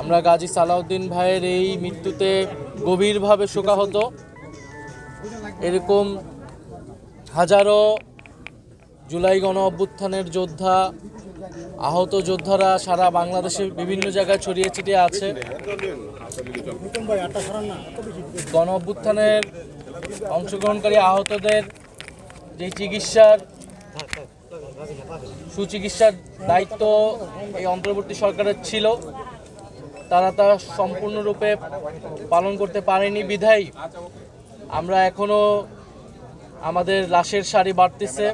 আমরা গাজী সালাউদ্দিন ভাইয়ের এই মৃত্যুতে গভীরভাবে শোকাহত। এরকম হাজারো জুলাই গণ অভ্যুত্থানের যোদ্ধা, আহত যোদ্ধারা সারা বাংলাদেশের বিভিন্ন জায়গায় ছড়িয়ে ছিটিয়ে আছে। গণ অভ্যুত্থানের অংশগ্রহণকারী আহতদের যে সুচিকিৎসার দায়িত্ব এই অন্তর্বর্তী সরকারের ছিল, তারা তা সম্পূর্ণরূপে পালন করতে পারেনি বিধায় আমরা এখনো আমাদের লাশের সারি বাড়তেছে,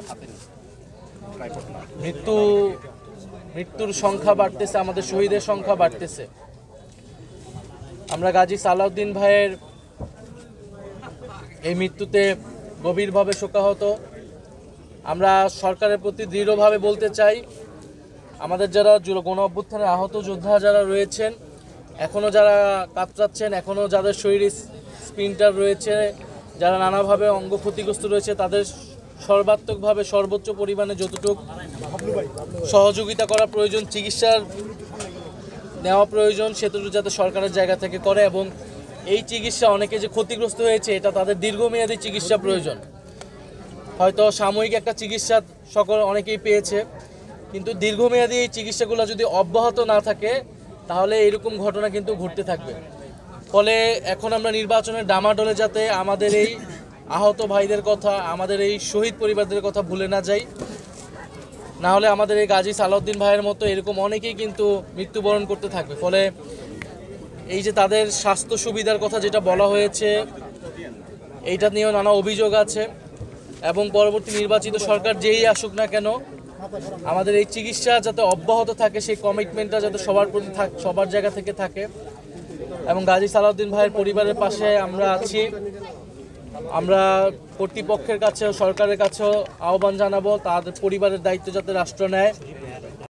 মৃত্যুর সংখ্যা বাড়তেছে, আমাদের শহীদের সংখ্যা বাড়তেছে। আমরা গাজী সালাউদ্দিন ভাইয়ের এই মৃত্যুতে গভীরভাবে শোকাহত। আমরা সরকারের প্রতি দৃঢ়ভাবে বলতে চাই, আমাদের যারা গণ অভ্যুত্থানে আহত যোদ্ধা যারা রয়েছেন, এখনও যারা কাতরাচ্ছেন, এখনও যাদের শরীরে স্প্লিন্টার রয়েছে, যারা নানাভাবে অঙ্গ ক্ষতিগ্রস্ত রয়েছে, তাদের সর্বাত্মকভাবে সর্বোচ্চ পরিমাণে যতটুকু সহযোগিতা করা প্রয়োজন, চিকিৎসার নেওয়া প্রয়োজন, সেটুকু যাতে সরকারের জায়গা থেকে করে। এবং এই চিকিৎসা অনেকে যে ক্ষতিগ্রস্ত হয়েছে, এটা তাদের দীর্ঘমেয়াদী চিকিৎসা প্রয়োজন। হয়তো সাময়িক একটা চিকিৎসা অনেকেই পেয়েছে, কিন্তু দীর্ঘমেয়াদী এই চিকিৎসাগুলো যদি অব্যাহত না থাকে, তাহলে এরকম ঘটনা কিন্তু ঘটতে থাকবে। ফলে এখন আমরা নির্বাচনের ডামাডোলে যাতে আমাদের এই আহত ভাইদের কথা, আমাদের এই শহীদ পরিবারদের কথা ভুলে না যাই, না হলে আমাদের এই গাজী সালাউদ্দিন ভাইয়ের মতো এরকম অনেকেই কিন্তু মৃত্যুবরণ করতে থাকবে। ফলে এই যে তাদের স্বাস্থ্য সুবিধার কথা যেটা বলা হয়েছে, এইটা নিয়েও নানা অভিযোগ আছে। এবং পরবর্তী নির্বাচিত সরকার যেই আসুক না কেন, আমাদের এই চিকিৎসা যাতে অব্যাহত থাকে, সেই কমিটমেন্টটা যাতে সবার প্রতি সবার জায়গা থেকে থাকে। এবং গাজী সালাউদ্দিন ভাইয়ের পরিবারের পাশে আমরা আছি। আমরা কর্তৃপক্ষের কাছেও সরকারের কাছেও আহ্বান জানাবো, তাদের পরিবারের দায়িত্ব যাতে রাষ্ট্র নেয়।